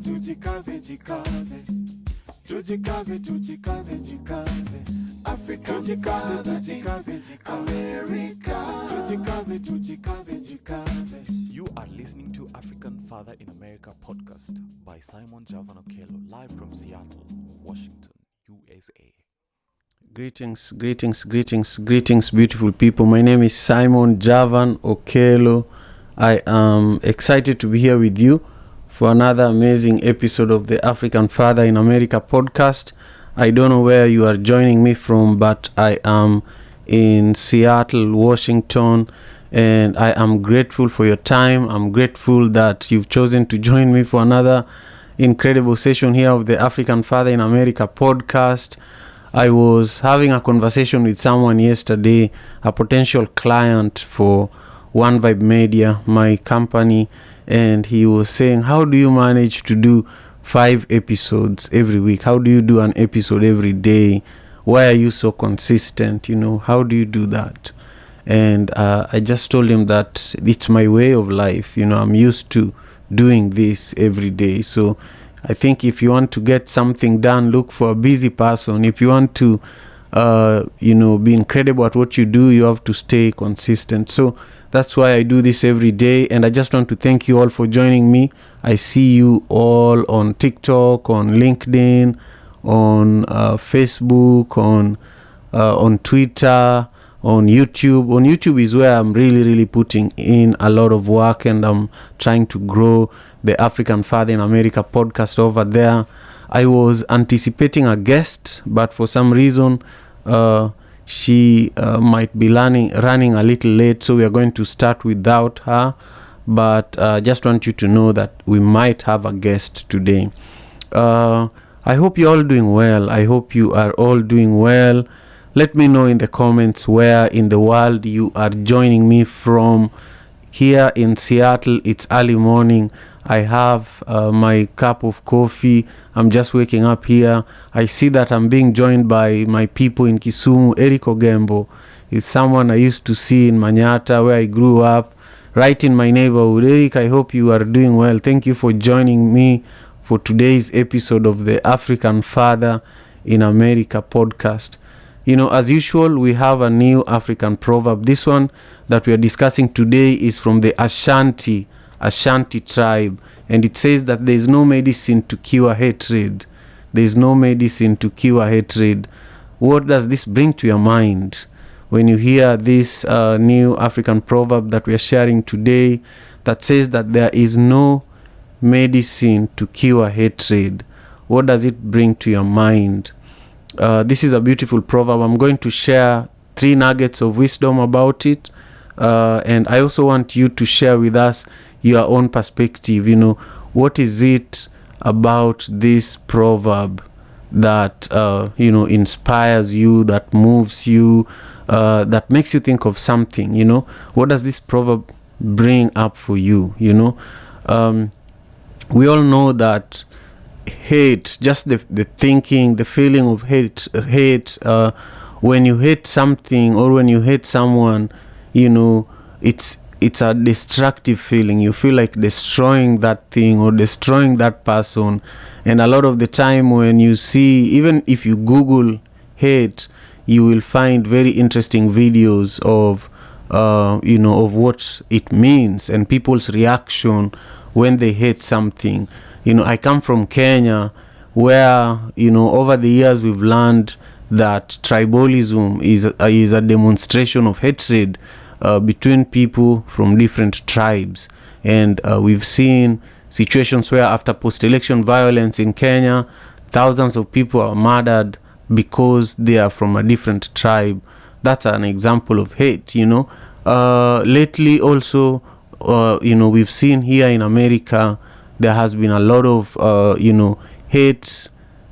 Tujikaze, jikaze. Tujikaze, tujikaze, jikaze. Africa, tujikaze, tujikaze, jikaze. America, tujikaze, tujikaze, jikaze. You are listening to African Father in America podcast by Simon Javan Okelo, live from Seattle, Washington, USA. Greetings, beautiful people. My name is Simon Javan Okelo. I am excited to be here with you for another amazing episode of the African Father in America podcast. I don't know where you are joining me from, but I am in Seattle, Washington, and I am grateful for your time. I'm grateful that you've chosen to join me for another incredible session here of the African Father in America podcast. I was having a conversation with someone yesterday, a potential client for One Vibe Media, my company, and he was saying, how do you manage to do 5 episodes every week? How do you do an episode every day? Why are you so consistent? How do you do that? And I just told him that it's my way of life. I'm used to doing this every day. So I think if you want to get something done, look for a busy person. If you want to, be incredible at what you do, you have to stay consistent. So that's why I do this every day. And I just want to thank you all for joining me. I see you all on TikTok, on LinkedIn, on Facebook, on Twitter, on YouTube. On YouTube is where I'm really putting in a lot of work, and I'm trying to grow the African Father in America podcast over there. I was anticipating a guest, but for some reason she might be running a little late, so we are going to start without her. But just want you to know that we might have a guest today. I hope you're all doing well. I hope you are all doing well. Let me know in the comments where in the world you are joining me from. Here in Seattle, it's early morning. I have my cup of coffee. I'm just waking up here. I see that I'm being joined by my people in Kisumu. Eric Ogembo is someone I used to see in Manyata, where I grew up, right in my neighborhood. Eric, I hope you are doing well. Thank you for joining me for today's episode of the African Father in America podcast. As usual, we have a new African proverb. This one that we are discussing today is from the Ashanti tribe, and it says that there is no medicine to cure hatred. There is no medicine to cure hatred. What does this bring to your mind when you hear this new African proverb that we are sharing today that says that there is no medicine to cure hatred? What does it bring to your mind? This is a beautiful proverb. I'm going to share 3 nuggets of wisdom about it. And I also want you to share with us your own perspective. What is it about this proverb that, inspires you, that moves you, that makes you think of something? What does this proverb bring up for you? We all know that hate, just the thinking, the feeling of hate, when you hate something or when you hate someone, it's a destructive feeling. You feel like destroying that thing or destroying that person. And a lot of the time when you see, even if you Google hate, you will find very interesting videos of what it means and people's reaction when they hate something. I come from Kenya, where, over the years we've learned that tribalism is a demonstration of hatred between people from different tribes. And we've seen situations where after post-election violence in Kenya, thousands of people are murdered because they are from a different tribe. That's an example of hate, Lately also, we've seen here in America, there has been a lot of, hate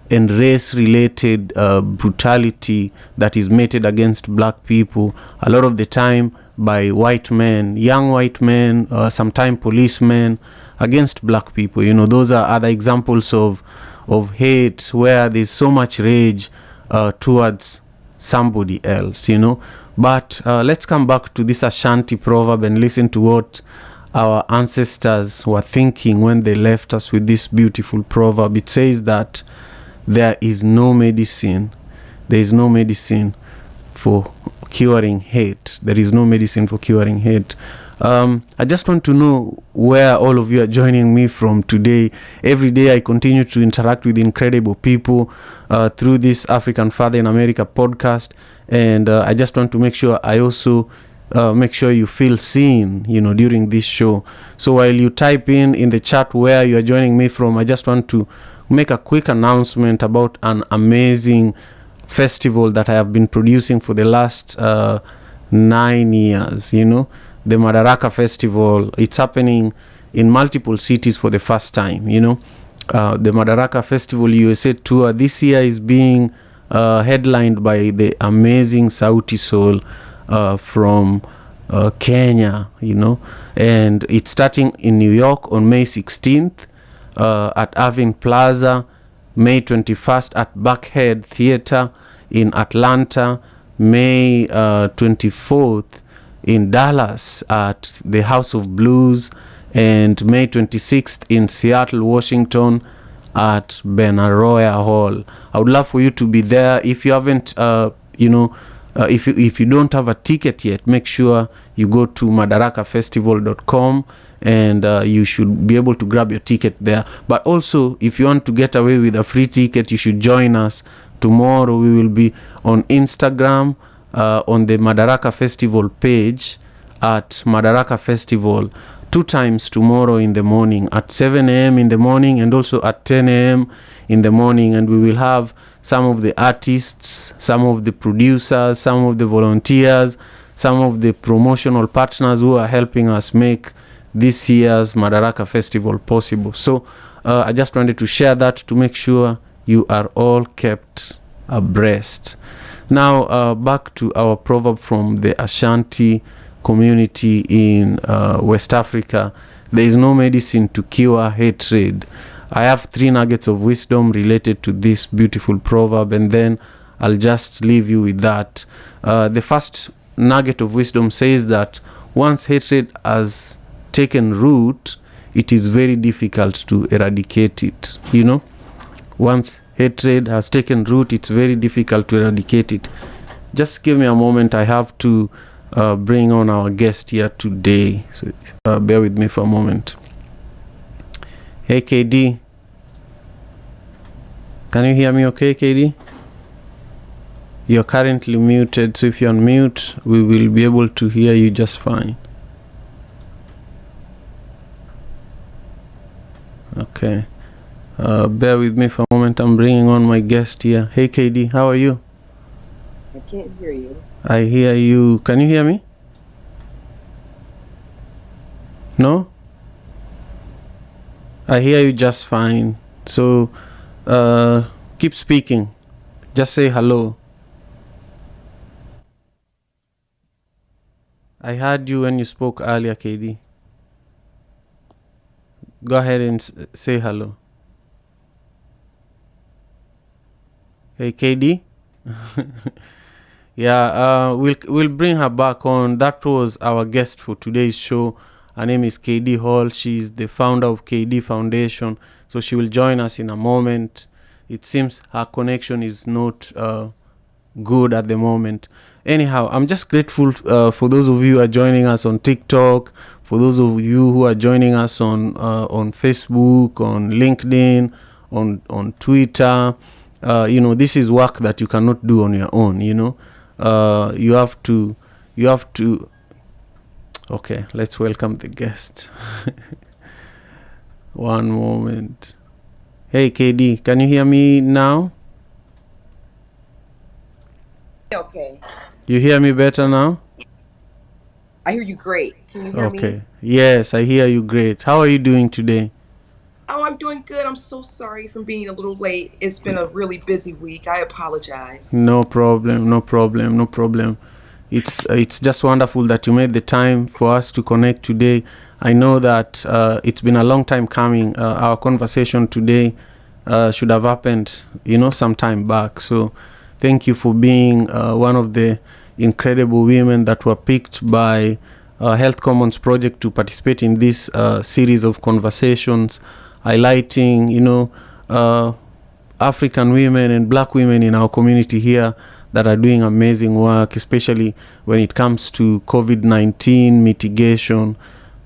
and race-related brutality that is meted against black people, a lot of the time by white men, young white men, sometimes policemen, against black people. Those are other examples of hate where there's so much rage towards somebody else, But let's come back to this Ashanti proverb and listen to what our ancestors were thinking when they left us with this beautiful proverb. It says that there is no medicine for curing hate. There is no medicine for curing hate. I just want to know where all of you are joining me from today. Every day I continue to interact with incredible people through this African Father in America podcast, and I just want to make sure I also make sure you feel seen, during this show. So while you type in the chat where you are joining me from, I just want to make a quick announcement about an amazing festival that I have been producing for the last 9 years. The Madaraka Festival. It's happening in multiple cities for the first time. The Madaraka Festival USA tour this year is being headlined by the amazing Sauti Sol from Kenya, and it's starting in New York on May 16th at Irving Plaza, May 21st at Buckhead Theater in Atlanta, May 24th in Dallas at the House of Blues, and May 26th in Seattle, Washington at Benaroya Hall. I would love for you to be there. If you haven't, if you don't have a ticket yet, make sure you go to madarakafestival.com and you should be able to grab your ticket there. But also, if you want to get away with a free ticket, you should join us tomorrow. We will be on Instagram on the Madaraka Festival page at Madaraka Festival 2 times tomorrow in the morning, at 7 a.m. in the morning and also at 10 a.m. in the morning. And we will have some of the artists, some of the producers, some of the volunteers, some of the promotional partners who are helping us make this year's Madaraka Festival possible. So I just wanted to share that to make sure you are all kept abreast. Now, back to our proverb from the Ashanti community in West Africa. There is no medicine to cure hatred. I have 3 nuggets of wisdom related to this beautiful proverb, and then I'll just leave you with that. The first nugget of wisdom says that once hatred has taken root, it is very difficult to eradicate it. Once hatred has taken root, it's very difficult to eradicate it. Just give me a moment. I have to bring on our guest here today. So bear with me for a moment. Hey, KD. Can you hear me okay, KD? You're currently muted, so if you unmute, we will be able to hear you just fine. Okay. Bear with me for a moment. I'm bringing on my guest here. Hey, KD, how are you? I can't hear you. I hear you. Can you hear me? No? I hear you just fine. So, keep speaking. Just say hello. I heard you when you spoke earlier, KD. Go ahead and say hello. Hey, KD. Yeah, we'll bring her back on. That was our guest for today's show. Her name is KD Hall. She's the founder of KD Foundation. So she will join us in a moment. It seems her connection is not good at the moment. Anyhow, I'm just grateful for those of you who are joining us on TikTok, for those of you who are joining us on Facebook, on LinkedIn, on Twitter. This is work that you cannot do on your own. You have to. Okay, let's welcome the guest. One moment. Hey, KD, can you hear me now? Okay. You hear me better now? I hear you great. Can you hear me? Okay. Yes, I hear you great. How are you doing today? Oh, I'm doing good. I'm so sorry for being a little late. It's been a really busy week. I apologize. No problem. It's just wonderful that you made the time for us to connect today. I know that it's been a long time coming. Our conversation today should have happened, some time back. So thank you for being one of the incredible women that were picked by Health Commons project to participate in this series of conversations, highlighting, African women and Black women in our community here that are doing amazing work, especially when it comes to COVID-19 mitigation.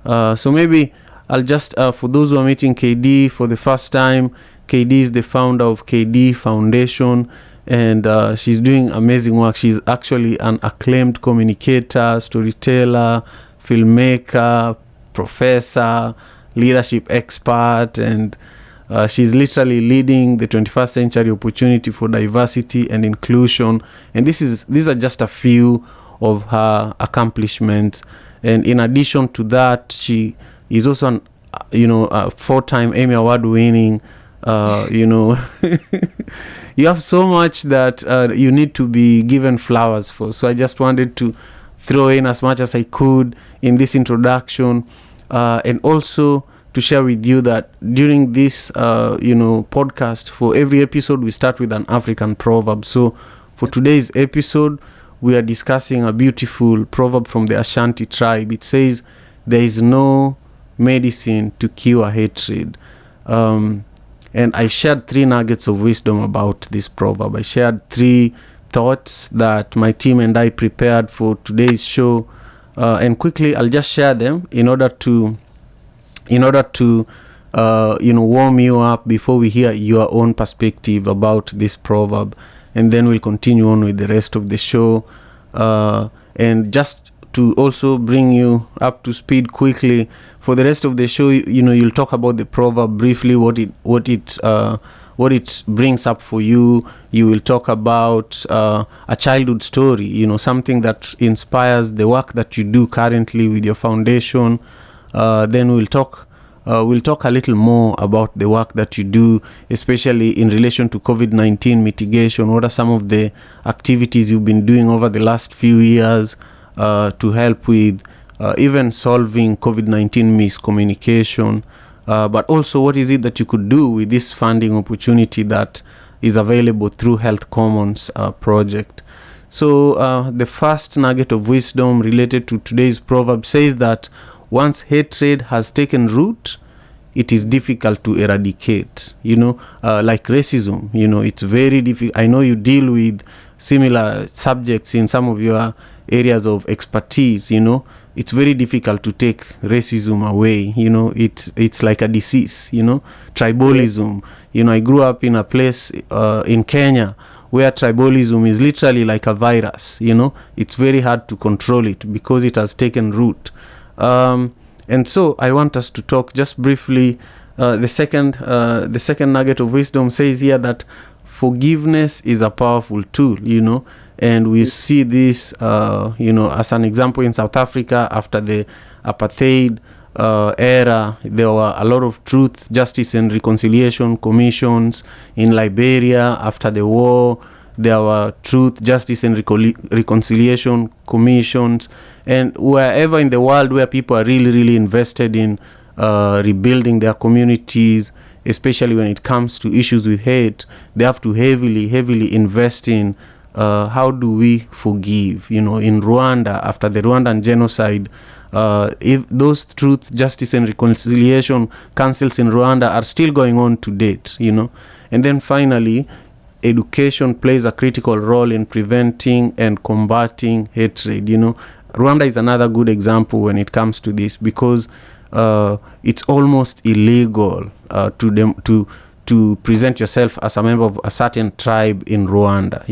So maybe I'll just, for those who are meeting KD for the first time, KD is the founder of KD Foundation, and she's doing amazing work. She's actually an acclaimed communicator, storyteller, filmmaker, professor, leadership expert, and she's literally leading the 21st century opportunity for diversity and inclusion. And these are just a few of her accomplishments. And in addition to that, she is also a 4-time Emmy Award winning. You have so much that you need to be given flowers for. So I just wanted to throw in as much as I could in this introduction, and also to share with you that during this podcast, for every episode we start with an African proverb. So for today's episode, we are discussing a beautiful proverb from the Ashanti tribe. It says, "There is no medicine to cure hatred." And I shared 3 nuggets of wisdom about this proverb. I shared 3 thoughts that my team and I prepared for today's show, and quickly I'll just share them in order to warm you up before we hear your own perspective about this proverb, and then we'll continue on with the rest of the show. And just to also bring you up to speed quickly, for the rest of the show, you'll talk about the proverb briefly, what it brings up for you. You will talk about a childhood story, something that inspires the work that you do currently with your foundation. Then we'll talk a little more about the work that you do, especially in relation to COVID-19 mitigation. What are some of the activities you've been doing over the last few years to help with even solving COVID-19 miscommunication? But also, what is it that you could do with this funding opportunity that is available through Health Commons project? So the first nugget of wisdom related to today's proverb says that once hatred has taken root, it is difficult to eradicate. Like racism, it's very difficult. I know you deal with similar subjects in some of your areas of expertise. It's very difficult to take racism away. It's like a disease. Tribalism. I grew up in a place in Kenya where tribalism is literally like a virus. It's very hard to control it because it has taken root. And so I want us to talk just briefly. The second nugget of wisdom says here that forgiveness is a powerful tool, and we see this, as an example in South Africa after the apartheid era. There were a lot of truth, justice, and reconciliation commissions. In Liberia after the war, there were truth, justice, and reconciliation commissions. And wherever in the world where people are really, really invested in rebuilding their communities, especially when it comes to issues with hate, they have to heavily invest in how do we forgive. In Rwanda, after the Rwandan genocide, if those truth, justice, and reconciliation councils in Rwanda are still going on to date, And then finally, education plays a critical role in preventing and combating hatred. Rwanda is another good example when it comes to this, because it's almost illegal to present yourself as a member of a certain tribe in Rwanda.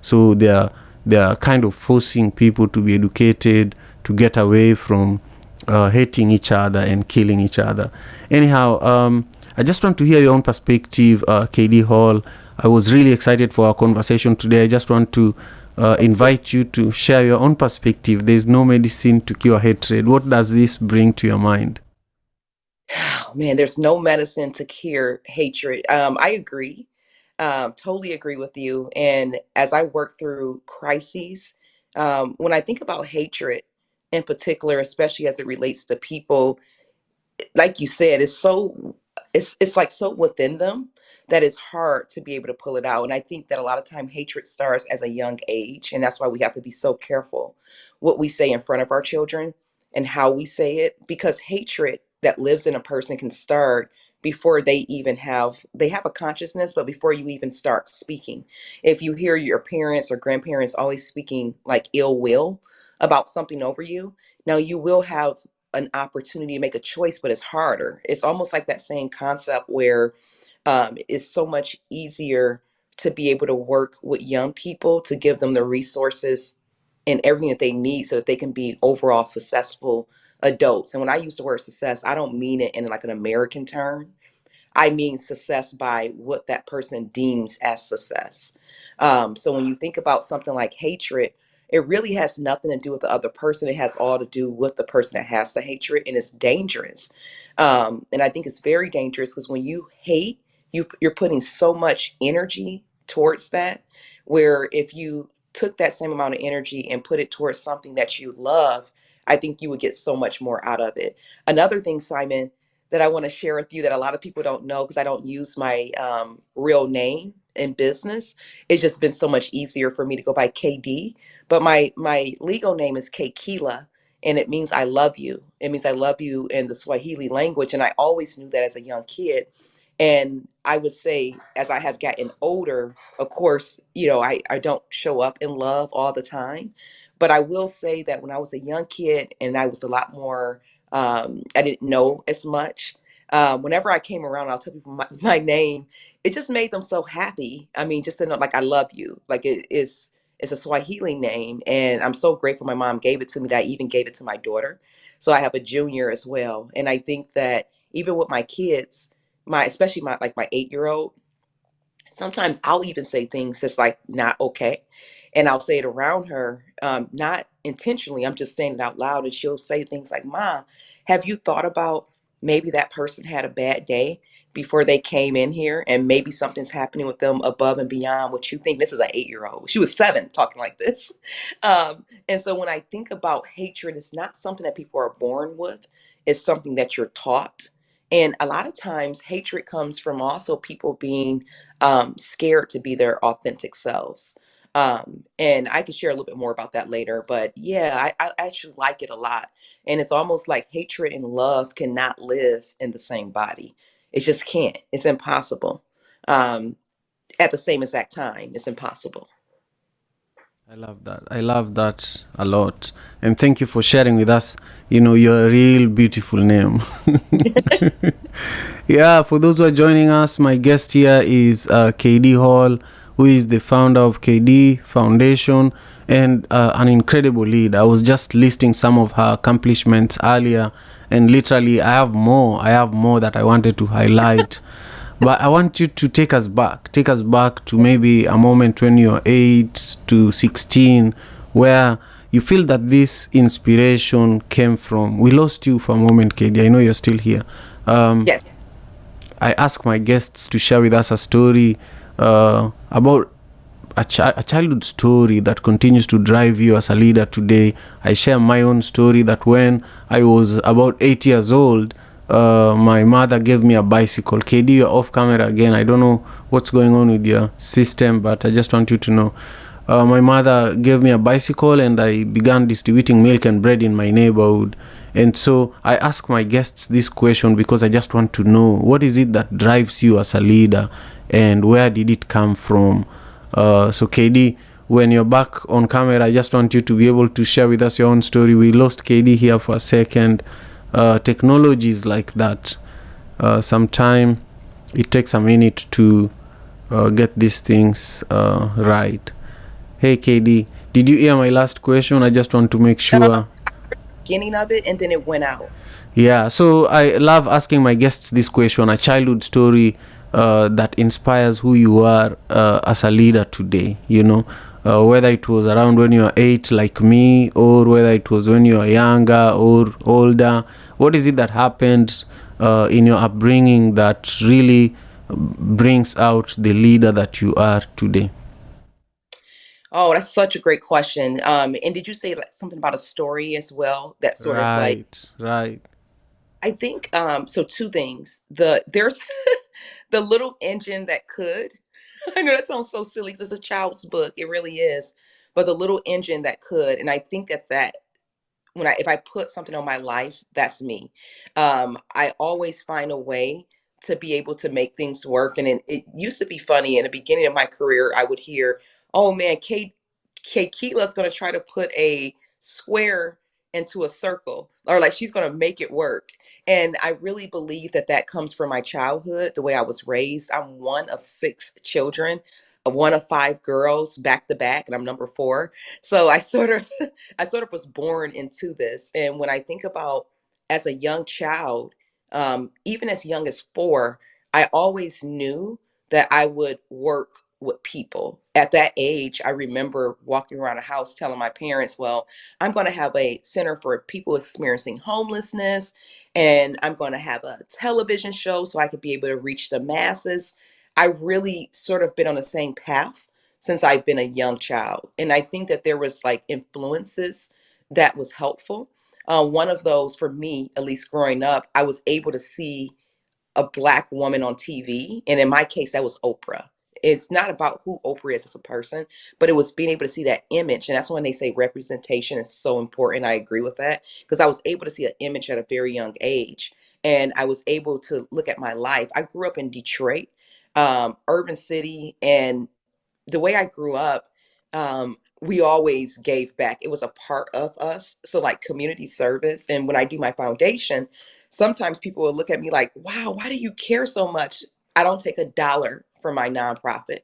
So they are kind of forcing people to be educated, to get away from hating each other and killing each other. Anyhow, I just want to hear your own perspective, KD Hall. I was really excited for our conversation today. I just want to invite you to share your own perspective. There's no medicine to cure hatred. What does this bring to your mind? Oh, man, there's no medicine to cure hatred. I agree. Totally agree with you. And as I work through crises, when I think about hatred in particular, especially as it relates to people, like you said, it's like so within them that it's hard to be able to pull it out. And I think that a lot of time hatred starts as a young age, and that's why we have to be so careful what we say in front of our children and how we say it, because hatred that lives in a person can start before they have a consciousness, but before you even start speaking. If you hear your parents or grandparents always speaking like ill will about something over you, now you will have an opportunity to make a choice, but it's harder. It's almost like that same concept where it's so much easier to be able to work with young people to give them the resources and everything that they need so that they can be overall successful adults. And when I use the word success, I don't mean it in like an American term. I mean success by what that person deems as success. So when you think about something like hatred, it really has nothing to do with the other person. It has all to do with the person that has the hatred, and it's dangerous. And I think it's very dangerous because when you hate, you're putting so much energy towards that. Where if you took that same amount of energy and put it towards something that you love, I think you would get so much more out of it. Another thing, Simon, that I want to share with you that a lot of people don't know because I don't use my real name in business. It's just been so much easier for me to go by KD. But my legal name is Kekila, and it means I love you. It means I love you in the Swahili language, and I always knew that as a young kid. And I would say, as I have gotten older, of course, I don't show up in love all the time. But I will say that when I was a young kid and I was a lot more I didn't know as much. Whenever I came around, I'll tell people my name. It just made them so happy. I mean, just to know, like, I love you. Like, it's a Swahili name, and I'm so grateful my mom gave it to me that I even gave it to my daughter. So I have a junior as well, and I think that even with my kids, especially my 8-year-old, sometimes I'll even say things that's like not okay. And I'll say it around her, not intentionally. I'm just saying it out loud. And she'll say things like, "Ma, have you thought about maybe that person had a bad day before they came in here? And maybe something's happening with them above and beyond what you think." This is an 8-year-old. She was 7 talking like this. And so when I think about hatred, it's not something that people are born with, it's something that you're taught. And a lot of times, hatred comes from also people being scared to be their authentic selves. And I can share a little bit more about that later. But yeah, I actually like it a lot. And it's almost like hatred and love cannot live in the same body. It just can't. It's impossible. Um, at the same exact time, it's impossible. I love that. I love that a lot. And thank you for sharing with us, your real beautiful name. Yeah, for those who are joining us, my guest here is KD Hall, who is the founder of KD Foundation and an incredible leader. I was just listing some of her accomplishments earlier, and literally I have more. That I wanted to highlight. But I want you to take us back to maybe a moment when you're 8 to 16, where you feel that this inspiration came from. We lost you for a moment, KD. I know you're still here. Yes. I ask my guests to share with us a story about a childhood story that continues to drive you as a leader today. I share my own story that when I was about 8 years old, my mother gave me a bicycle. KD, you're off camera again. I don't know what's going on with your system, but I just want you to know. My mother gave me a bicycle and I began distributing milk and bread in my neighborhood. And so I ask my guests this question because I just want to know, what is it that drives you as a leader and where did it come from? So KD, when you're back on camera, I just want you to be able to share with us your own story. We lost KD here for a second. Technologies like that, sometime it takes a minute to get these things right. Hey KD, did you hear my last question? I just want to make sure. Beginning of it, and then it went out. Yeah, so I love asking my guests this question, a childhood story that inspires who you are as a leader today, whether it was around when you were 8 like me, or whether it was when you were younger or older. What is it that happened in your upbringing that really brings out the leader that you are today? Oh, that's such a great question. And did you say like something about a story as well? That sort of like, Right. I think so two things. There's the little engine that could. I know that sounds so silly 'cause it's a child's book. It really is. But the little engine that could, and I think that if I put something on my life, that's me. I always find a way to be able to make things work. And it used to be funny in the beginning of my career. I would hear, "Oh man, Kate Keela's going to try to put a square into a circle, or like she's going to make it work." And I really believe that that comes from my childhood, the way I was raised. I'm one of six children, one of five girls back to back, and I'm number four. So I sort of I sort of was born into this. And when I think about as a young child, even as young as four, I always knew that I would work with people. At that age, I remember walking around a house telling my parents, "Well, I'm going to have a center for people experiencing homelessness, and I'm going to have a television show so I could be able to reach the masses." I really sort of been on the same path since I've been a young child. And I think that there was like influences that was helpful. One of those for me, at least growing up, I was able to see a black woman on TV. And in my case, that was Oprah. It's not about who Oprah is as a person, but it was being able to see that image. And that's when they say representation is so important. I agree with that because I was able to see an image at a very young age. And I was able to look at my life. I grew up in Detroit, urban city, and the way I grew up, we always gave back. It was a part of us. So, like community service. And when I do my foundation, sometimes people will look at me like, "Wow, why do you care so much?" I don't take a dollar from my nonprofit.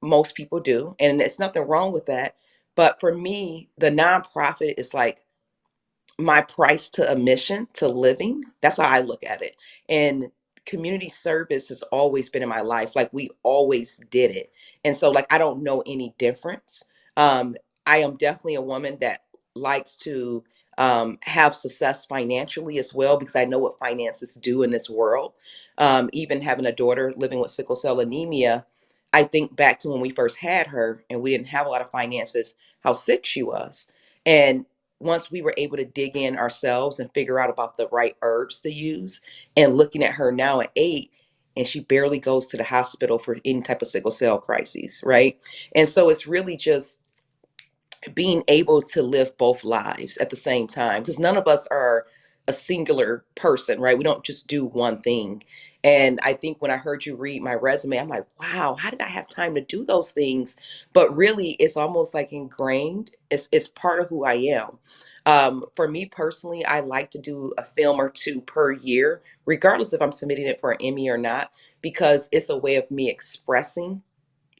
Most people do. And there's nothing wrong with that. But for me, the nonprofit is like my price to admission to living. That's how I look at it. And community service has always been in my life. Like we always did it. And so like I don't know any difference. Um, I am definitely a woman that likes to have success financially as well because I know what finances do in this world. Even having a daughter living with sickle cell anemia, I think back to when we first had her and we didn't have a lot of finances, how sick she was. And once we were able to dig in ourselves and figure out about the right herbs to use, and looking at her now at 8, and she barely goes to the hospital for any type of sickle cell crises, right? And so it's really just being able to live both lives at the same time because none of us are a singular person, right? We don't just do one thing. And I think when I heard you read my resume, I'm like, wow, how did I have time to do those things? But really, it's almost like ingrained. It's part of who I am. For me personally, I like to do a film or two per year, regardless if I'm submitting it for an Emmy or not, because it's a way of me expressing,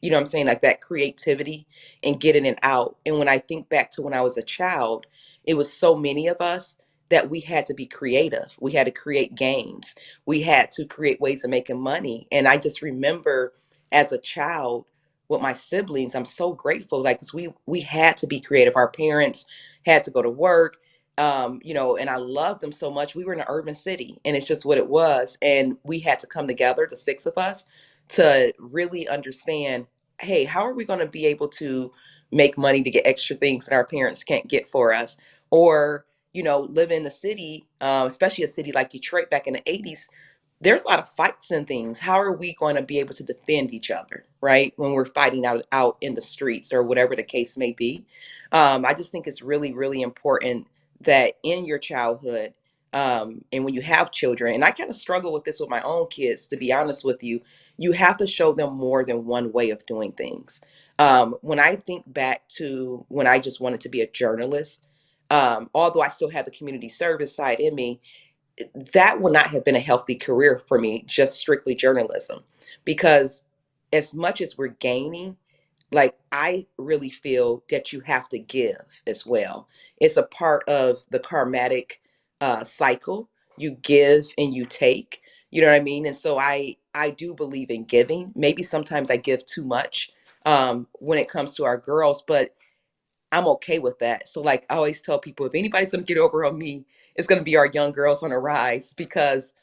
you know what I'm saying? Like that creativity and getting it out. And when I think back to when I was a child, it was so many of us that we had to be creative. We had to create games. We had to create ways of making money. And I just remember as a child with my siblings, I'm so grateful. Like 'cause we had to be creative. Our parents had to go to work. And I loved them so much. We were in an urban city and it's just what it was. And we had to come together, the six of us, to really understand, hey, how are we going to be able to make money to get extra things that our parents can't get for us? Or, live in the city, especially a city like Detroit back in the 80s, there's a lot of fights and things. How are we going to be able to defend each other, right? When we're fighting out in the streets or whatever the case may be. I just think it's really, really important that in your childhood, and when you have children, and I kind of struggle with this with my own kids, to be honest with you, you have to show them more than one way of doing things. When I think back to when I just wanted to be a journalist, although I still have the community service side in me, that would not have been a healthy career for me, just strictly journalism. Because as much as we're gaining, like I really feel that you have to give as well. It's a part of the karmatic cycle. You give and you take. You know what I mean? And so I do believe in giving. Maybe sometimes I give too much when it comes to our girls, but I'm okay with that. So like I always tell people, if anybody's going to get over on me, it's going to be our young girls on the rise because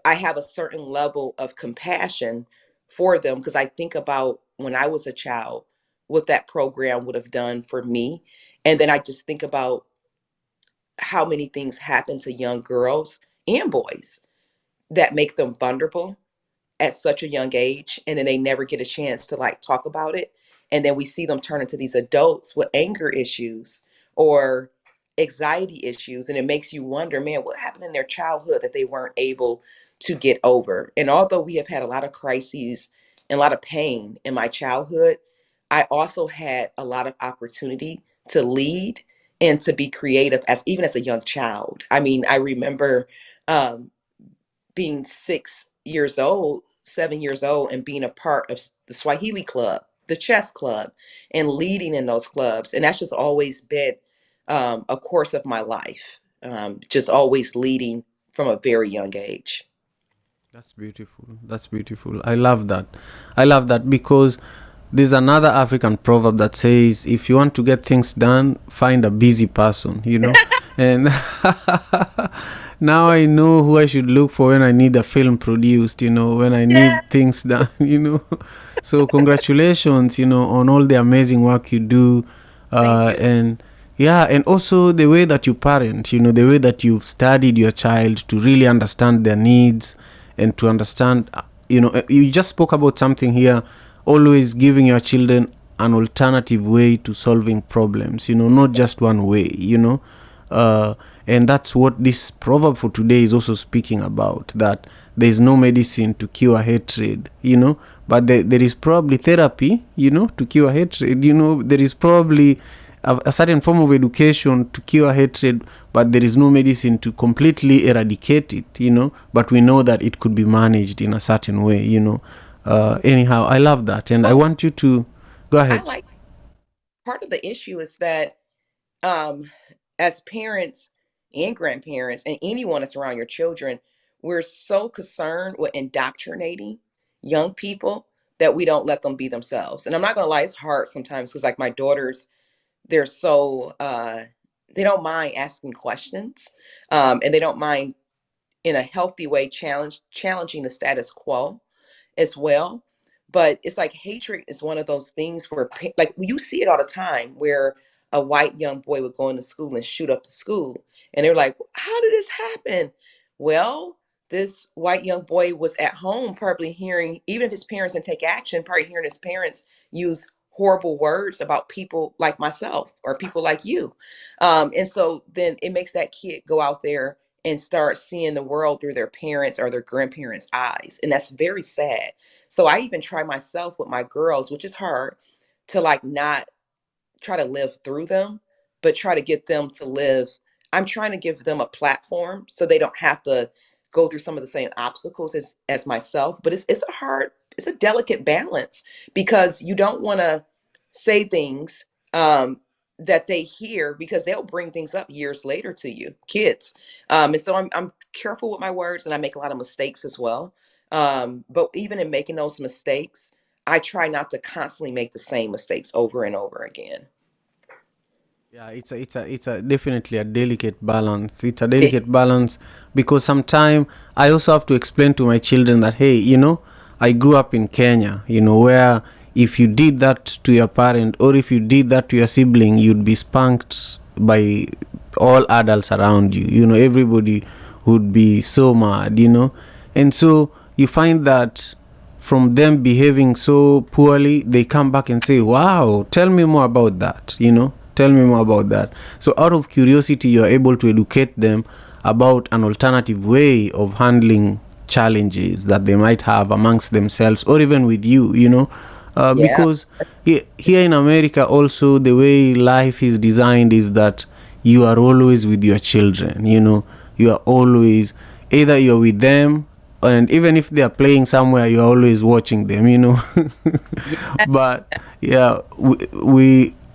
I have a certain level of compassion for them because I think about when I was a child, what that program would have done for me. And then I just think about how many things happen to young girls and boys that make them vulnerable at such a young age. And then they never get a chance to like talk about it. And then we see them turn into these adults with anger issues or anxiety issues, and it makes you wonder, man, what happened in their childhood that they weren't able to get over. And although we have had a lot of crises and a lot of pain in my childhood, I also had a lot of opportunity to lead and to be creative as even as a young child. I mean, I remember um, being 6 years old, 7 years old, and being a part of the Swahili club, the chess club, and leading in those clubs. And that's just always been a course of my life, just always leading from a very young age. That's beautiful. That's beautiful. I love that. I love that because there's another African proverb that says, if you want to get things done, find a busy person, And now I know who I should look for when I need a film produced, when I need things done, So congratulations, on all the amazing work you do. Thank you. And also the way that you parent, the way that you've studied your child to really understand their needs and to understand, you just spoke about something here, always giving your children an alternative way to solving problems, not just one way, and that's what this proverb for today is also speaking about, that there is no medicine to cure hatred, but there is probably therapy, to cure hatred, there is probably a certain form of education to cure hatred, but there is no medicine to completely eradicate it, but we know that it could be managed in a certain way, anyhow, I love that. And I want you to go ahead. Part of the issue is that as parents and grandparents and anyone that's around your children, we're so concerned with indoctrinating young people that we don't let them be themselves. And I'm not going to lie, it's hard sometimes because, like, my daughters, they're so they don't mind asking questions, and they don't mind in a healthy way challenging the status quo as well. But it's like hatred is one of those things where, like, you see it all the time, where a white young boy would go into school and shoot up the school, and they're like, how did this happen? Well, this white young boy was at home probably hearing, even if his parents didn't take action, probably hearing his parents use horrible words about people like myself or people like you. And so then it makes that kid go out there and start seeing the world through their parents or their grandparents' eyes. And that's very sad. So I even try myself with my girls, which is hard, to like not try to live through them, but try to get them to live. I'm trying to give them a platform so they don't have to go through some of the same obstacles as myself. But it's a delicate balance, because you don't want to say things that they hear, because they'll bring things up years later to you, kids. And so I'm careful with my words, and I make a lot of mistakes as well. But even in making those mistakes, I try not to constantly make the same mistakes over and over again. Yeah, it's a definitely a delicate balance. It's a delicate balance because sometimes I also have to explain to my children that, hey, I grew up in Kenya, where if you did that to your parent or if you did that to your sibling, you'd be spanked by all adults around you. Everybody would be so mad, And so you find that from them behaving so poorly, they come back and say, wow, tell me more about that, Tell me more about that. So out of curiosity, you're able to educate them about an alternative way of handling challenges that they might have amongst themselves or even with you, because here in America also, the way life is designed is that you are always with your children, you are always, either you're with them, and even if they are playing somewhere, you're always watching them, But yeah,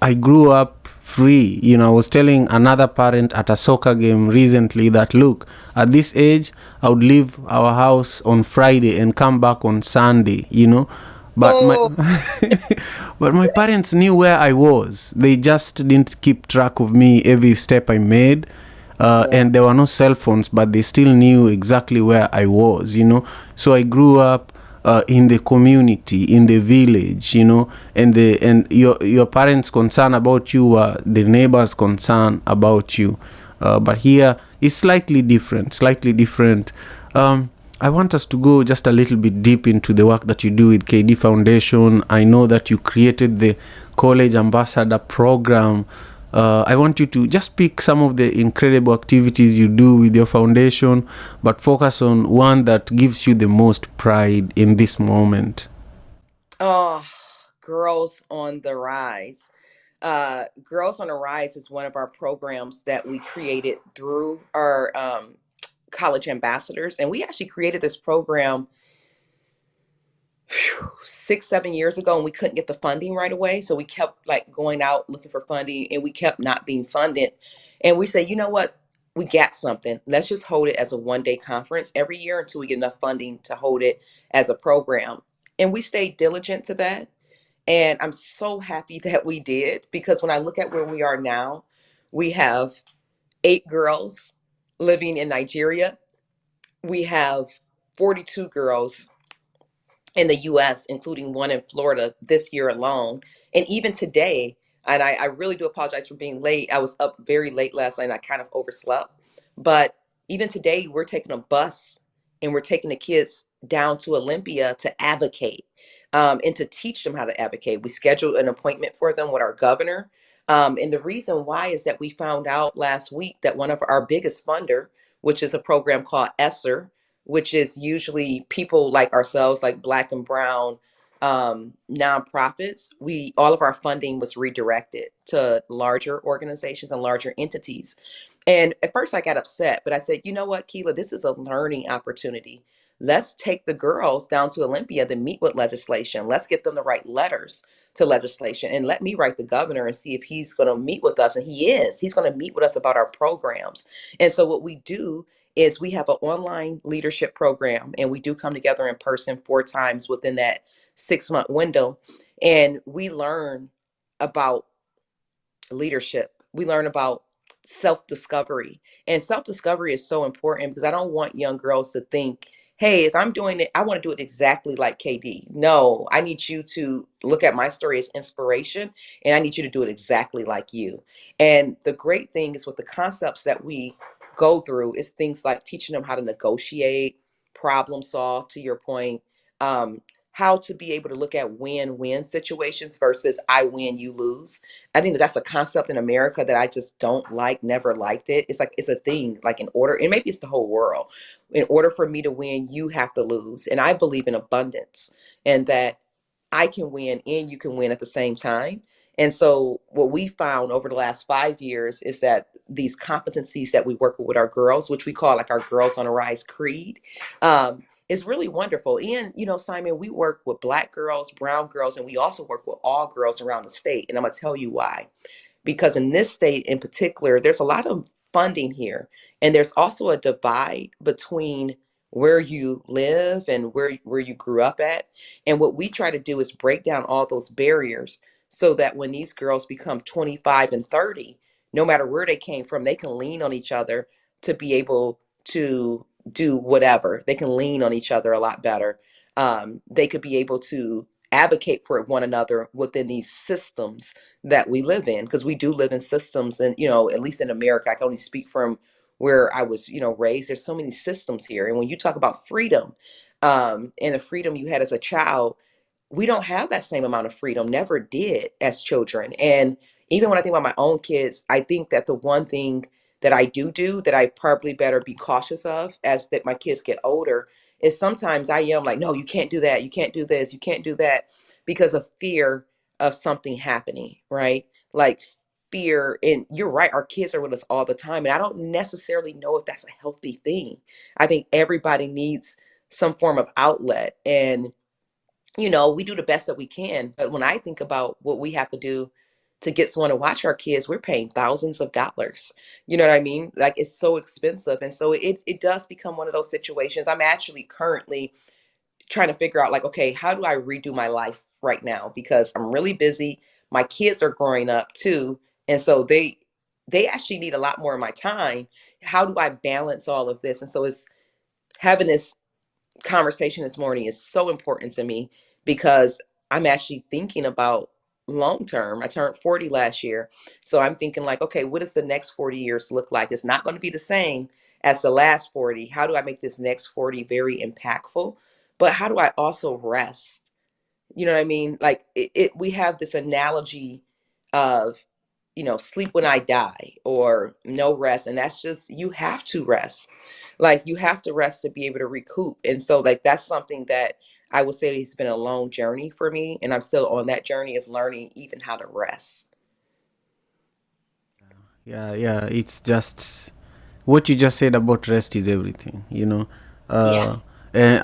I grew up free. I was telling another parent at a soccer game recently that, look, at this age, I would leave our house on Friday and come back on Sunday, But but my parents knew where I was. They just didn't keep track of me every step I made. And there were no cell phones, but they still knew exactly where I was, So I grew up in the community, in the village, and your parents' concern about you were the neighbors' concern about you. But here it's slightly different. I want us to go just a little bit deep into the work that you do with KD Foundation. I know that you created the College Ambassador program. I want you to just pick some of the incredible activities you do with your foundation, but focus on one that gives you the most pride in this moment. Oh, Girls on the Rise. Girls on the Rise is one of our programs that we created through our college ambassadors. And we actually created this program 6, 7 years ago, and we couldn't get the funding right away. So we kept like going out looking for funding, and we kept not being funded. And we said, you know what? We got something. Let's just hold it as a 1 day conference every year until we get enough funding to hold it as a program. And we stayed diligent to that. And I'm so happy that we did, because when I look at where we are now, we have 8 girls living in Nigeria. We have 42 girls in the US, including one in Florida this year alone. And even today, and I really do apologize for being late. I was up very late last night and I kind of overslept. But even today, we're taking a bus and we're taking the kids down to Olympia to advocate, and to teach them how to advocate. We scheduled an appointment for them with our governor. And the reason why is that we found out last week that one of our biggest funder, which is a program called ESSER, which is usually people like ourselves, like Black and Brown nonprofits. We all of our funding was redirected to larger organizations and larger entities. And at first I got upset, but I said, you know what, Keela, this is a learning opportunity. Let's take the girls down to Olympia to meet with legislation. Let's get them to write letters to legislation, and let me write the governor and see if he's going to meet with us. And he is. He's going to meet with us about our programs. And so what we do is we have an online leadership program, and we do come together in person 4 times within that 6 month window. And we learn about leadership. We learn about self discovery. And self discovery is so important, because I don't want young girls to think, hey, if I'm doing it, I want to do it exactly like KD. No, I need you to look at my story as inspiration, and I need you to do it exactly like you. And the great thing is with the concepts that we go through is things like teaching them how to negotiate, problem solve, to your point, um, how to be able to look at win-win situations versus I win, you lose. I think that that's a concept in America that I just don't like, never liked it. It's like, it's a thing, like in order, and maybe it's the whole world. In order for me to win, you have to lose. And I believe in abundance, and that I can win and you can win at the same time. And so what we found over the last 5 years is that these competencies that we work with our girls, which we call like our Girls on a Rise Creed, is really wonderful. And, you know, Simon, we work with Black girls, brown girls, and we also work with all girls around the state. And I'm going to tell you why. Because in this state in particular, there's a lot of funding here. And there's also a divide between where you live and where you grew up at. And what we try to do is break down all those barriers so that when these girls become 25 and 30, no matter where they came from, they can lean on each other to be able to do whatever. They can lean on each other a lot better. They could be able to advocate for one another within these systems that we live in, because we do live in systems. And, you know, at least in America, I can only speak from where I was, you know, raised. There's so many systems here. And when you talk about freedom, and the freedom you had as a child, we don't have that same amount of freedom, never did as children. And even when I think about my own kids, I think that the one thing that I do that I probably better be cautious of as that my kids get older is sometimes I am like, no, you can't do that. You can't do this. You can't do that, because of fear of something happening, right? Like fear. And you're right, our kids are with us all the time. And I don't necessarily know if that's a healthy thing. I think everybody needs some form of outlet. And you know, we do the best that we can. But when I think about what we have to do to get someone to watch our kids, we're paying thousands of dollars. You know what I mean? Like, it's so expensive. And so it does become one of those situations. I'm actually currently trying to figure out, like, okay, how do I redo my life right now? Because I'm really busy. My kids are growing up too. And so they actually need a lot more of my time. How do I balance all of this? And so it's having this conversation this morning is so important to me, because I'm actually thinking about long term. I turned 40 last year. So I'm thinking like, okay, what does the next 40 years look like? It's not going to be the same as the last 40. How do I make this next 40 very impactful? But how do I also rest? You know what I mean? Like we have this analogy of sleep when I die or no rest. And that's just, you have to rest. Like you have to rest to be able to recoup. And so like that's something that I would say it's been a long journey for me. And I'm still on that journey of learning even how to rest. Yeah, it's just what you just said about rest is everything, Yeah. uh and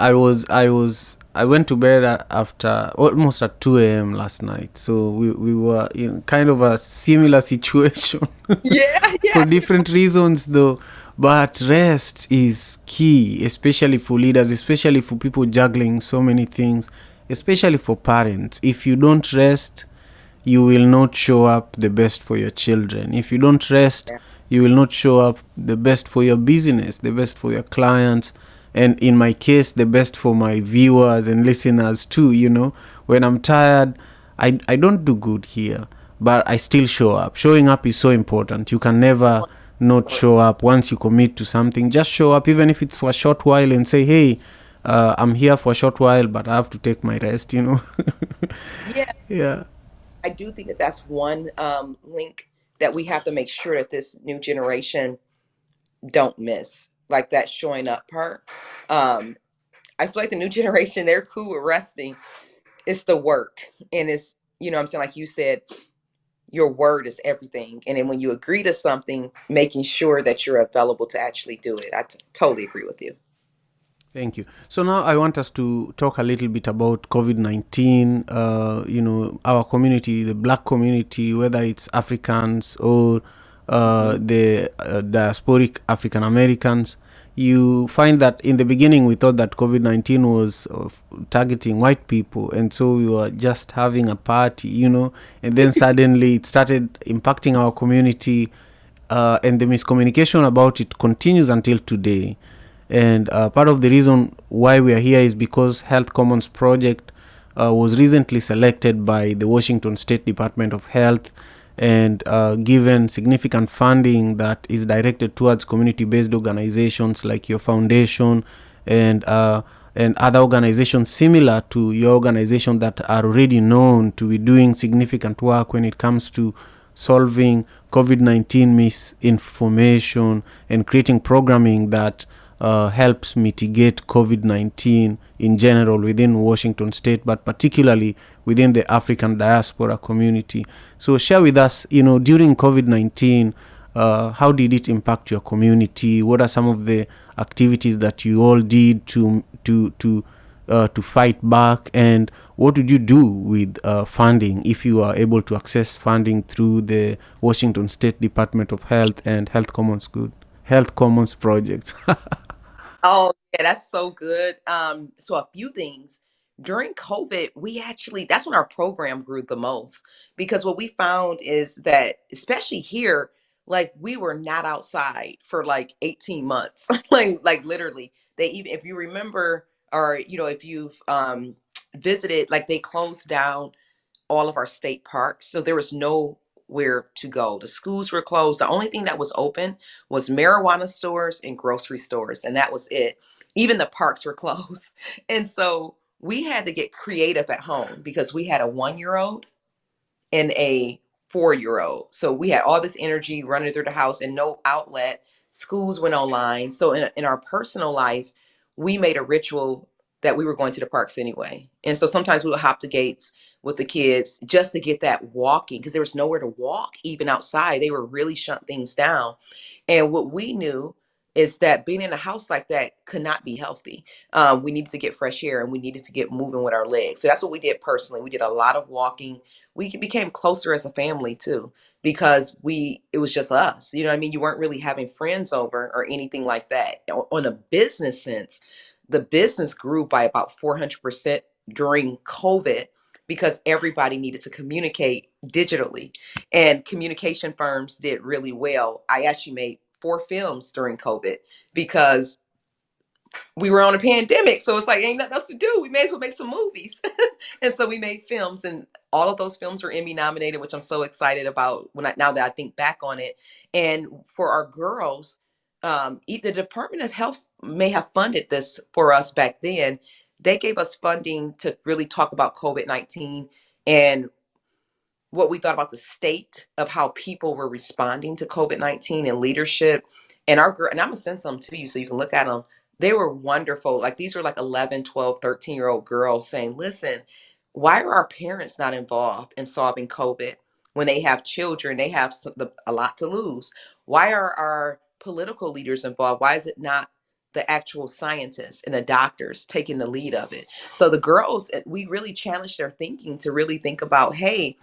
I went to bed after almost at 2 a.m. last night, so we were in kind of a similar situation. Yeah. For Yeah. different reasons though, but rest is key, especially for leaders, especially for people juggling so many things, especially for parents. If you don't rest, you will not show up the best for your children. If you don't rest, you will not show up the best for your business, the best for your clients, and in my case, the best for my viewers and listeners too. When I'm tired, I don't do good here, but I still show up. Showing up is so important. You can never not show up. Once you commit to something, just show up, even if it's for a short while, and say, hey, I'm here for a short while, but I have to take my rest. Yeah. Yeah. I do think that that's one link that we have to make sure that this new generation don't miss, like that showing up part. Um, I feel like the new generation, they're cool with resting. It's the work. And it's, I'm saying, like you said, your word is everything. And then when you agree to something, making sure that you're available to actually do it. I totally agree with you. Thank you. So now I want us to talk a little bit about COVID-19, our community, the black community, whether it's Africans or Hmm. the diasporic African Americans. You find that in the beginning we thought that COVID-19 was targeting white people, and so we were just having a party, and then suddenly it started impacting our community, and the miscommunication about it continues until today. And part of the reason why we are here is because Health Commons project was recently selected by the Washington State Department of Health and given significant funding that is directed towards community-based organizations like your foundation and other organizations similar to your organization that are already known to be doing significant work when it comes to solving COVID-19 misinformation and creating programming that helps mitigate COVID-19 in general within Washington State, but particularly within the African diaspora community. So share with us, during COVID-19, how did it impact your community? What are some of the activities that you all did to fight back, and what did you do with funding, if you are able to access funding through the Washington State Department of Health and Health Commons project? Oh, yeah, that's so good. So a few things. During COVID, that's when our program grew the most because what we found is that, especially here, like we were not outside for like 18 months. Like literally, they even if you remember or if you've visited, like they closed down all of our state parks. So there was nowhere to go. The schools were closed. The only thing that was open was marijuana stores and grocery stores, and that was it. Even the parks were closed. And so we had to get creative at home because we had a 1 year old and a 4 year old. So we had all this energy running through the house and no outlet. Schools went online. So in our personal life, we made a ritual that we were going to the parks anyway. And so sometimes we would hop the gates with the kids just to get that walking because there was nowhere to walk even outside. They were really shut things down. And what we knew is that being in a house like that could not be healthy. We needed to get fresh air and we needed to get moving with our legs. So that's what we did personally. We did a lot of walking. We became closer as a family too because it was just us. You know what I mean? You weren't really having friends over or anything like that. On a business sense, the business grew by about 400% during COVID because everybody needed to communicate digitally, and communication firms did really well. I actually made 4 films during COVID because we were on a pandemic. So it's like, ain't nothing else to do. We may as well make some movies. And so we made films, and all of those films were Emmy nominated, which I'm so excited about now that I think back on it. And for our girls, the Department of Health may have funded this for us back then. They gave us funding to really talk about COVID-19 and what we thought about the state of how people were responding to COVID-19 and leadership. And our girl, and I'm gonna send some to you so you can look at them. They were wonderful. Like these were like 11, 12, 13-year-old girls saying, listen, why are our parents not involved in solving COVID when they have children? They have a lot to lose. Why are our political leaders involved? Why is it not the actual scientists and the doctors taking the lead of it? So the girls, we really challenged their thinking to really think about, hey,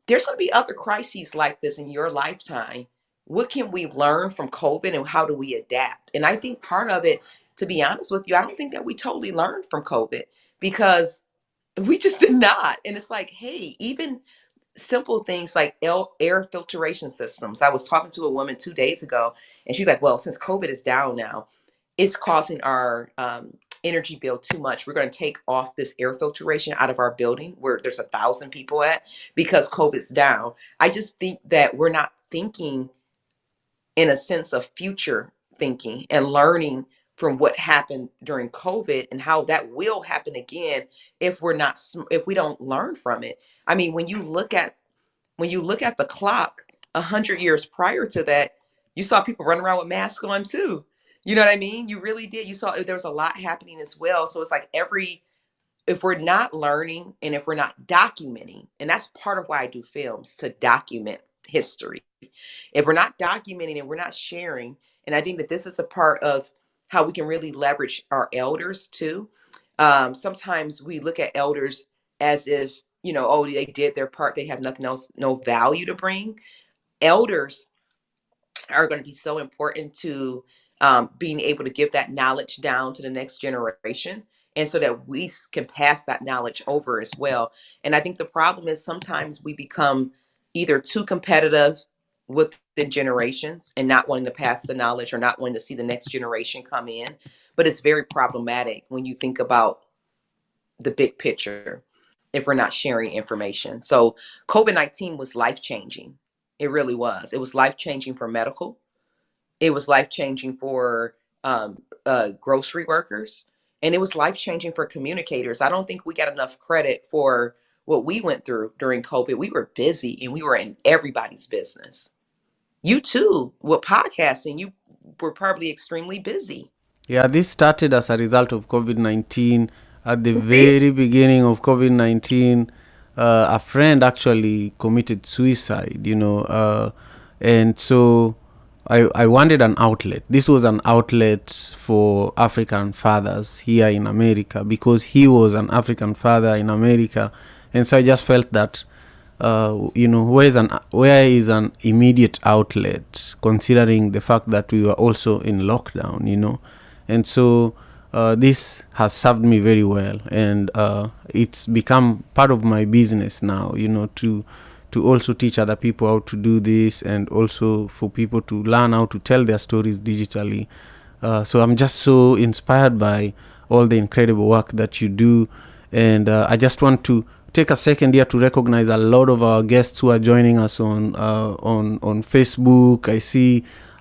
there's going to be other crises like this in your lifetime. What can we learn from COVID and how do we adapt? And I think part of it, to be honest with you, I don't think that we totally learned from COVID because we just did not. And it's like, hey, even simple things like air filtration systems. I was talking to a woman 2 days ago, and she's like, well, since COVID is down now, it's causing our energy bill too much. We're going to take off this air filtration out of our building where there's 1,000 people at because COVID's down. I just think that we're not thinking in a sense of future thinking and learning from what happened during COVID and how that will happen again if if we don't learn from it. I mean, when you look at the clock, 100 years prior to that, you saw people running around with masks on too. You know what I mean? You really did. You saw there was a lot happening as well. So it's like if we're not learning and if we're not documenting, and that's part of why I do films, to document history. If we're not documenting and we're not sharing, and I think that this is a part of how we can really leverage our elders too. Sometimes we look at elders as if, oh, they did their part, they have nothing else, no value to bring. Elders are going to be so important to being able to give that knowledge down to the next generation, and so that we can pass that knowledge over as well. And I think the problem is sometimes we become either too competitive within generations and not wanting to pass the knowledge or not wanting to see the next generation come in. But it's very problematic when you think about the big picture if we're not sharing information. So COVID-19 was life-changing. It really was. It was life-changing for medical. It was life-changing for grocery workers. And it was life-changing for communicators. I don't think we got enough credit for what we went through during COVID. We were busy and we were in everybody's business. You too, with podcasting, you were probably extremely busy. Yeah, this started as a result of COVID-19. At the very beginning of COVID-19, a friend actually committed suicide, and so I wanted an outlet. This was an outlet for African fathers here in America because he was an African father in America. And so I just felt that, where is an immediate outlet considering the fact that we were also in lockdown, And so this has served me very well. And it's become part of my business now, to also teach other people how to do this, and also for people to learn how to tell their stories digitally. So I'm just so inspired by all the incredible work that you do. And I just want to take a second here to recognize a lot of our guests who are joining us on Facebook.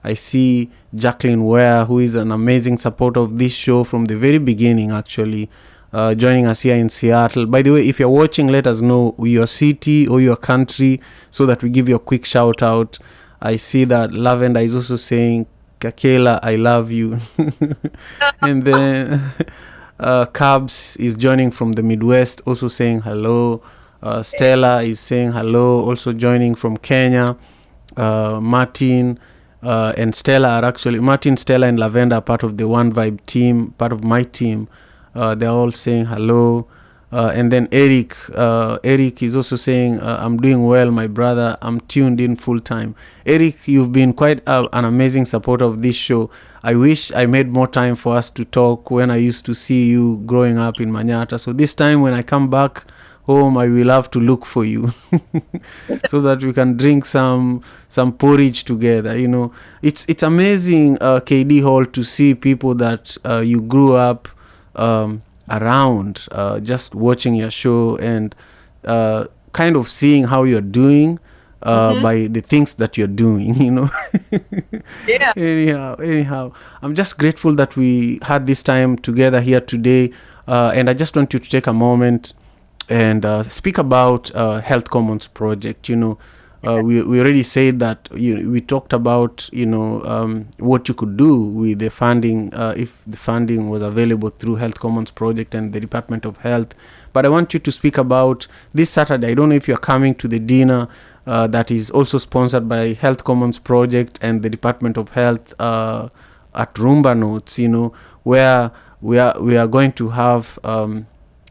I see Jacqueline Ware, who is an amazing supporter of this show from the very beginning, actually. Joining us here in Seattle. By the way, if you're watching, let us know your city or your country so that we give you a quick shout out. I see that Lavender is also saying, Kakela, I love you. And then Cabs is joining from the Midwest, also saying hello. Stella is saying hello, also joining from Kenya. Martin and Stella are actually, Martin, Stella, and Lavender are part of the One Vibe team, part of my team. They're all saying hello. And then Eric is also saying, I'm doing well, my brother. I'm tuned in full time. Eric, you've been quite an amazing supporter of this show. I wish I made more time for us to talk when I used to see you growing up in Manyata. So this time when I come back home, I will have to look for you so that we can drink some porridge together. It's amazing, KD Hall, to see people that you grew up around, just watching your show and kind of seeing how you're doing by the things that you're doing, Yeah. Anyhow, I'm just grateful that we had this time together here today, and I just want you to take a moment and speak about Health Commons project. We already said that we talked about what you could do with the funding if the funding was available through Health Commons project and the Department of Health. But I want you to speak about this Saturday. I don't know if you're coming to the dinner that is also sponsored by Health Commons project and the Department of Health at Rumba Notes. Where we are going to have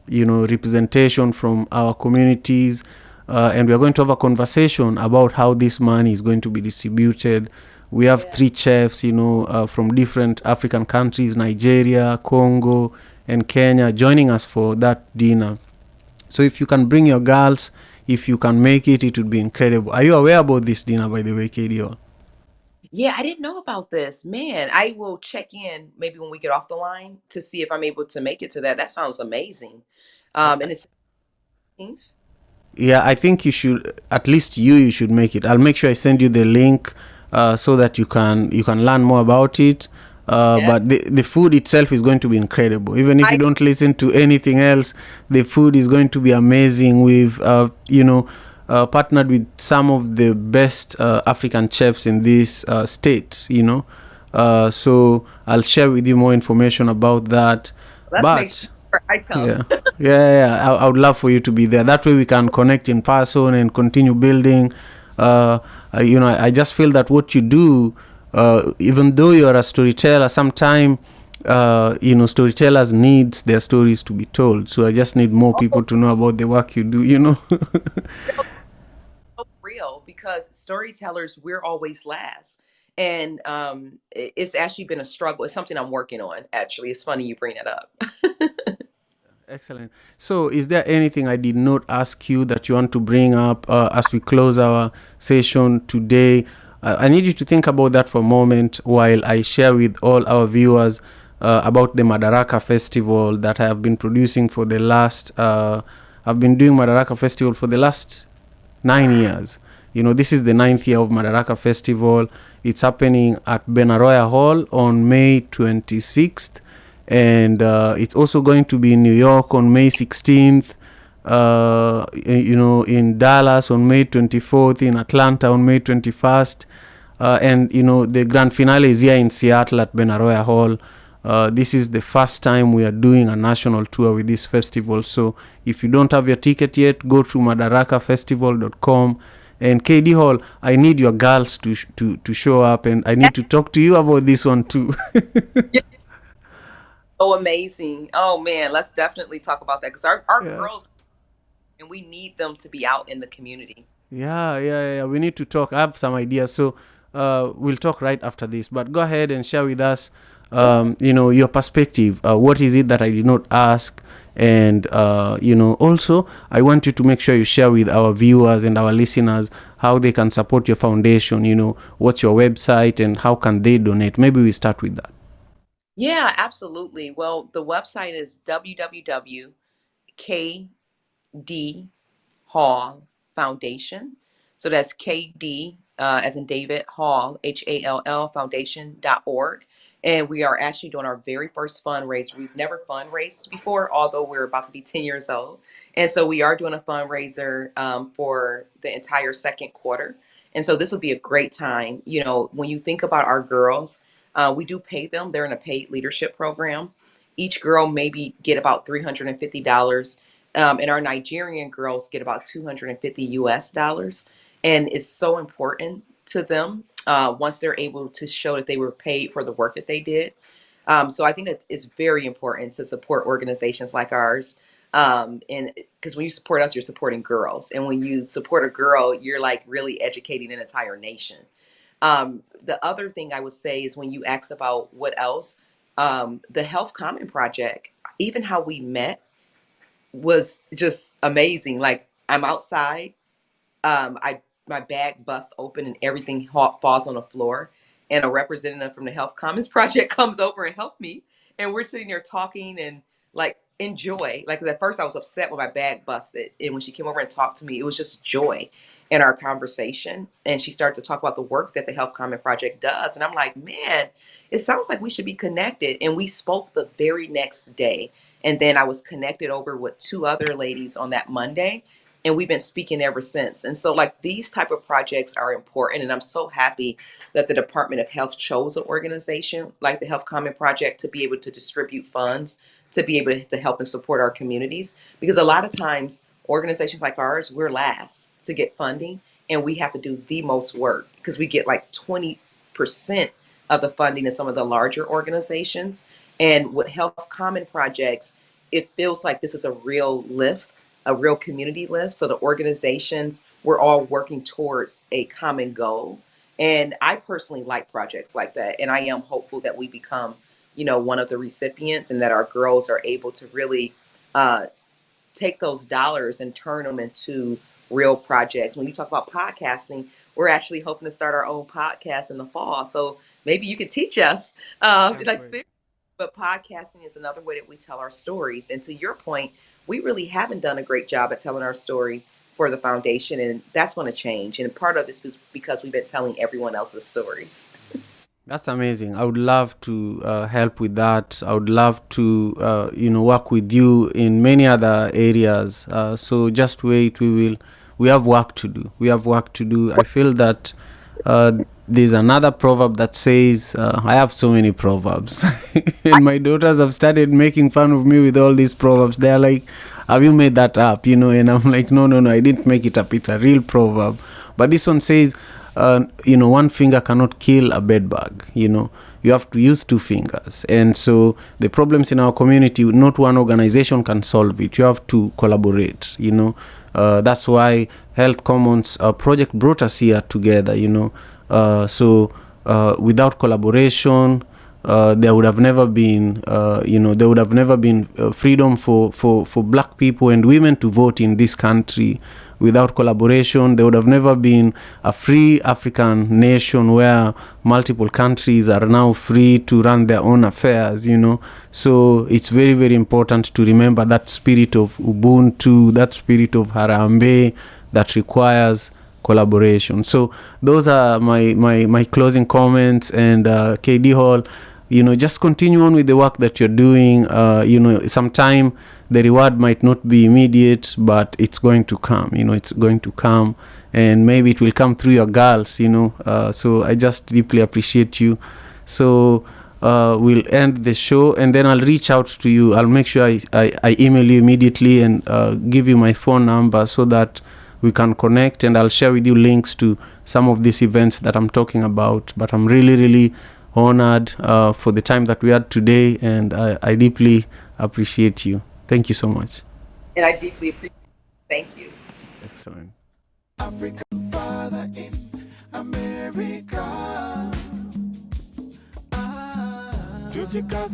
representation from our communities, and we are going to have a conversation about how this money is going to be distributed. We have 3 chefs, from different African countries, Nigeria, Congo, and Kenya, joining us for that dinner. So if you can bring your girls, if you can make it, it would be incredible. Are you aware about this dinner, by the way, KDO? Yeah, I didn't know about this. Man, I will check in maybe when we get off the line to see if I'm able to make it to that. That sounds amazing. And it's 16th. Yeah, I think you should, at least you should make it. I'll make sure I send you the link so that you can learn more about it. Yeah. But the food itself is going to be incredible. Even if you I don't listen to anything else, the food is going to be amazing. We've partnered with some of the best African chefs in this state. So I'll share with you more information about that. let's make But sure I come. yeah, yeah. I would love for you to be there. That way we can connect in person and continue building. I just feel that what you do, even though you are a storyteller, sometimes storytellers needs their stories to be told. So I just need more people to know about the work you do. So real because storytellers, we're always last. And it's actually been a struggle. It's something I'm working on, actually. It's funny you bring that up. Excellent. So, is there anything I did not ask you that you want to bring up as we close our session today? I need you to think about that for a moment while I share with all our viewers about the Madaraka Festival that I have been producing for the last. I've been doing Madaraka Festival for the last 9 years. This is the 9th year of Madaraka Festival. It's happening at Benaroya Hall on May 26th. And it's also going to be in New York on May 16th, in Dallas on May 24th, in Atlanta on May 21st, and the grand finale is here in Seattle at Benaroya Hall. This is the first time we are doing a national tour with this festival. So if you don't have your ticket yet, go to madarakafestival.com. And KD Hall, I need your girls to show up, and I need to talk to you about this one too. Oh, amazing. Oh, man. Let's definitely talk about that because our Yeah. girls, and we need them to be out in the community. Yeah. We need to talk. I have some ideas, so we'll talk right after this. But go ahead and share with us, your perspective. What is it that I did not ask? And also, I want you to make sure you share with our viewers and our listeners how they can support your foundation. What's your website and how can they donate? Maybe we start with that. Yeah, absolutely. Well, the website is www.kd Hall Foundation. So that's KD, as in David, Hall, HALL Foundation.org. And we are actually doing our very first fundraiser. We've never fundraised before, although we're about to be 10 years old. And so we are doing a fundraiser for the entire second quarter. And so this will be a great time. When you think about our girls, we do pay them. They're in a paid leadership program. Each girl maybe get about $350. And our Nigerian girls get about 250 US dollars. And it's so important to them once they're able to show that they were paid for the work that they did. So I think that it's very important to support organizations like ours. And because when you support us, you're supporting girls. And when you support a girl, you're like really educating an entire nation. The other thing I would say is when you ask about what else, the Health Common Project, even how we met was just amazing. Like I'm outside, I my bag busts open and everything falls on the floor, and a representative from the Health Commons Project comes over and helped me, and we're sitting there talking and like enjoy. Like at first I was upset when my bag busted, and when she came over and talked to me, it was just joy in our conversation. And she started to talk about the work that the Health Common Project does, and I'm like, man, it sounds like we should be connected. And we spoke the very next day. And then I was connected over with two other ladies on that Monday, and we've been speaking ever since. And so like these type of projects are important, and I'm so happy that the Department of Health chose an organization like the Health Common Project to be able to distribute funds to be able to help and support our communities, because a lot of times organizations like ours, we're last to get funding, and we have to do the most work because we get like 20% of the funding in some of the larger organizations. And with Health Common Projects, it feels like this is a real lift, a real community lift. So the organizations, we're all working towards a common goal. And I personally like projects like that. And I am hopeful that we become, one of the recipients, and that our girls are able to really uh, take those dollars and turn them into real projects. When you talk about podcasting, we're actually hoping to start our own podcast in the fall. So maybe you could teach us, Can't like, wait. but podcasting is another way that we tell our stories. And to your point, we really haven't done a great job at telling our story for the foundation, and that's going to change. And part of this is because we've been telling everyone else's stories. That's amazing. I would love to help with that. I would love to, work with you in many other areas. So just wait. We have work to do. We have work to do. I feel that there's another proverb that says, I have so many proverbs. And my daughters have started making fun of me with all these proverbs. They're like, have you made that up? And I'm like, no, I didn't make it up. It's a real proverb. But this one says, one finger cannot kill a bed bug. You have to use two fingers. And so the problems in our community, not one organization can solve it. You have to collaborate. That's why Health Commons project brought us here together. So without collaboration, there would have never been freedom for black people and women to vote in this country. Without collaboration, there would have never been a free African nation where multiple countries are now free to run their own affairs, So it's very, very important to remember that spirit of Ubuntu, that spirit of Harambe that requires collaboration. So those are my closing comments. And KD Hall, just continue on with the work that you're doing. Sometime the reward might not be immediate, but it's going to come. It's going to come, and maybe it will come through your girls. So I just deeply appreciate you. So we'll end the show, and then I'll reach out to you. I'll make sure I email you immediately and give you my phone number so that we can connect, and I'll share with you links to some of these events that I'm talking about. But I'm really, really honored for the time that we had today, and I deeply appreciate you. Thank you so much. And I deeply appreciate it. Thank you. Excellent. African father in America. Tujikaze